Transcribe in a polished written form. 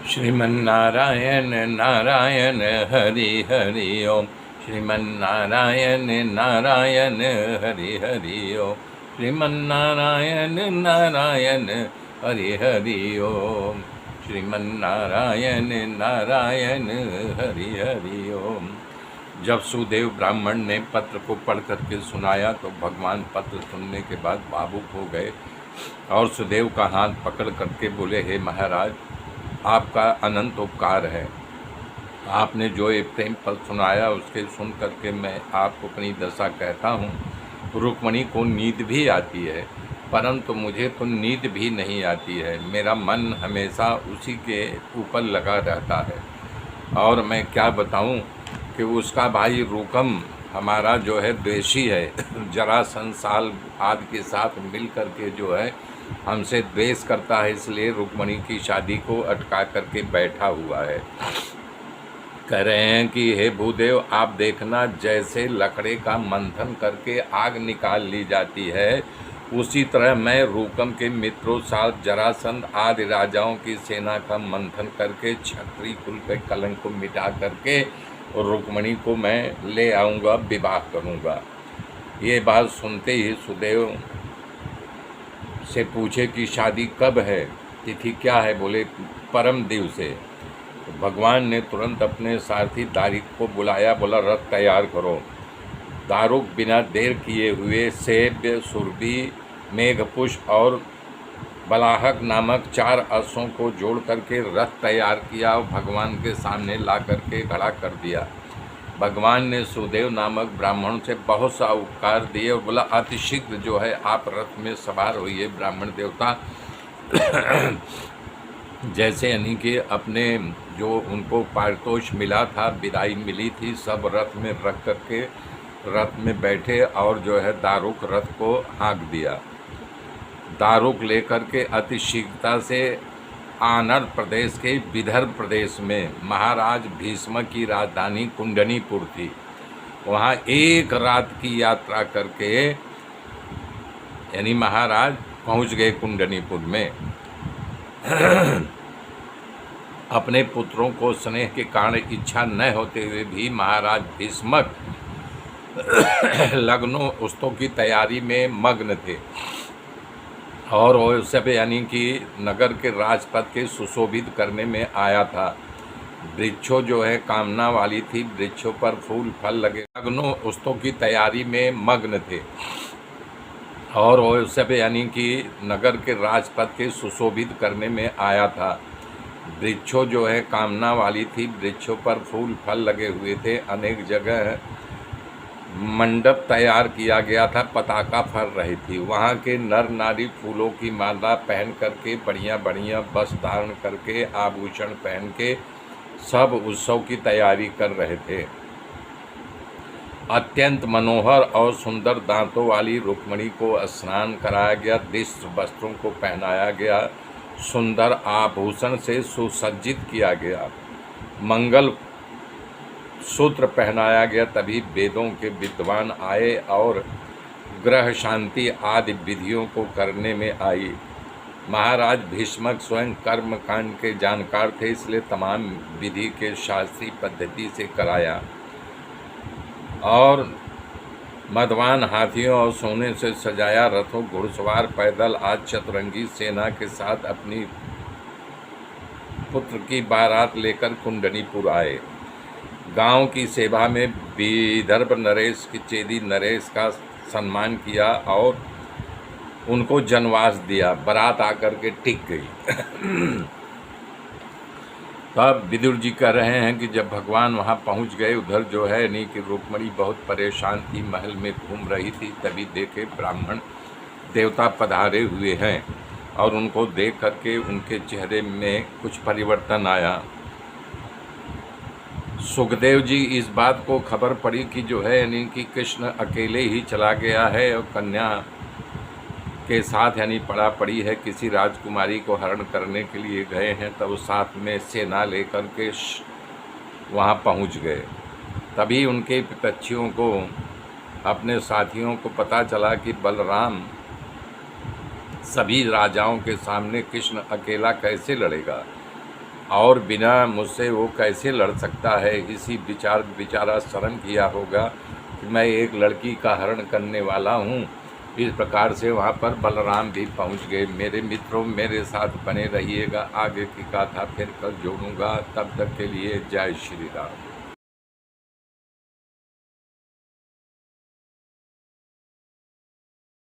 श्रीमन्नारायण नारायण हरि हरि ओम। श्रीमन्नारायण नारायण हरि हरि ओम। श्रीमन्नारायण नारायण हरि हरि ओम। श्रीमन्नारायण नारायण हरि हरि ओम। जब सुदेव ब्राह्मण ने पत्र को पढ़ करके सुनाया तो भगवान पत्र सुनने के बाद भावुक हो गए और सुदेव का हाथ पकड़ करके बोले, हे महाराज, आपका अनंत उपकार है। आपने जो ये प्रेम पद सुनाया उसके सुन करके मैं आपको अपनी दशा कहता हूँ। रुक्मणी को नींद भी आती है, परंतु मुझे तो नींद भी नहीं आती है। मेरा मन हमेशा उसी के ऊपर लगा रहता है और मैं क्या बताऊँ कि उसका भाई रुकम हमारा जो है द्वेषी है। जरासंध साल आदि के साथ मिल करके जो है हमसे द्वेष करता है, इसलिए रुक्मणी की शादी को अटका करके बैठा हुआ है। कह रहे हैं कि हे भूदेव, आप देखना, जैसे लकड़े का मंथन करके आग निकाल ली जाती है, उसी तरह मैं रुकम के मित्रों साथ जरासंध आदि राजाओं की सेना का मंथन करके क्षत्रिय कुल के कलंक को मिटा करके रुक्मणी को मैं ले आऊँगा, विवाह करूँगा। ये बात सुनते ही सुदेव से पूछे कि शादी कब है, तिथि क्या है? बोले परम दिवसे। तो भगवान ने तुरंत अपने सारथी दारिक को बुलाया, बोला रथ तैयार करो। दारुक बिना देर किए हुए सेब्य, सुरभि, मेघपुष्प और बलाहक नामक 4 अश्वों को जोड़ करके रथ तैयार किया और भगवान के सामने ला करके खड़ा कर दिया। भगवान ने सुदेव नामक ब्राह्मण से बहुत सा उपकार दिए और बोला, अतिशीघ्र जो है आप रथ में सवार होइए। ब्राह्मण देवता जैसे यानी कि अपने जो उनको पारितोष मिला था, विदाई मिली थी, सब रथ में रख करके रथ में बैठे और जो है दारुक रथ को हाँक दिया। दारुक लेकर के अति शीघ्रता से आनर प्रदेश के विदर्भ प्रदेश में महाराज भीष्म की राजधानी कुंडनीपुर थी। वहाँ एक रात की यात्रा करके यानी महाराज पहुँच गए कुंडनीपुर में। अपने पुत्रों को स्नेह के कारण इच्छा न होते हुए भी महाराज भीष्मक लग्नों उत्सव की तैयारी में मग्न थे और वो सब यानी कि नगर के राजपथ के सुशोभित करने में आया था। वृक्षों जो है कामना वाली थी, वृक्षों पर फूल फल लगे, लग्नों उत्सव की तैयारी में मग्न थे और वो सब यानी कि नगर के राजपथ के सुशोभित करने में आया था। वृक्षों जो है कामना वाली थी, वृक्षों पर फूल फल लगे हुए थे, अनेक जगह मंडप तैयार किया गया था, पताका फर रही थी। वहाँ के नर नारी फूलों की माला पहन करके, बढ़िया बढ़िया वस्त्र धारण करके, आभूषण पहन के सब उत्सव की तैयारी कर रहे थे। अत्यंत मनोहर और सुंदर दांतों वाली रुक्मणी को स्नान कराया गया, दिव्य वस्त्रों को पहनाया गया, सुंदर आभूषण से सुसज्जित किया गया, मंगल सूत्र पहनाया गया। तभी वेदों के विद्वान आए और ग्रह शांति आदि विधियों को करने में आई। महाराज भीष्मक स्वयं कर्म कांड के जानकार थे, इसलिए तमाम विधि के शास्त्रीय पद्धति से कराया और मदवान हाथियों और सोने से सजाया रथों, घुड़सवार पैदल आज चतुरंगी सेना के साथ अपनी पुत्र की बारात लेकर कुंडनीपुर आए। गांव की सेवा में विदर्भ नरेश की चेदी नरेश का सम्मान किया और उनको जनवास दिया। बारात आकर के टिक गई। तब विदुर जी कह रहे हैं कि जब भगवान वहां पहुंच गए, उधर जो है नहीं कि रुक्मणी बहुत परेशान थी, महल में घूम रही थी, तभी देखे ब्राह्मण देवता पधारे हुए हैं और उनको देख करके उनके चेहरे में कुछ परिवर्तन आया। सुखदेव जी इस बात को खबर पड़ी कि जो है यानी कि कृष्ण अकेले ही चला गया है और कन्या के साथ यानी पड़ा पड़ी है, किसी राजकुमारी को हरण करने के लिए गए हैं। तब साथ में सेना लेकर के वहाँ पहुँच गए। तभी उनके विपक्षियों को, अपने साथियों को पता चला कि बलराम सभी राजाओं के सामने कृष्ण अकेला कैसे लड़ेगा। और बिना मुझसे वो कैसे लड़ सकता है। इसी बेचारा शर्म किया होगा कि मैं एक लड़की का हरण करने वाला हूँ। इस प्रकार से वहाँ पर बलराम भी पहुँच गए। मेरे मित्रों, मेरे साथ बने रहिएगा, आगे की गाथा फिर कल जोड़ूँगा। तब तक के लिए जय श्री राम।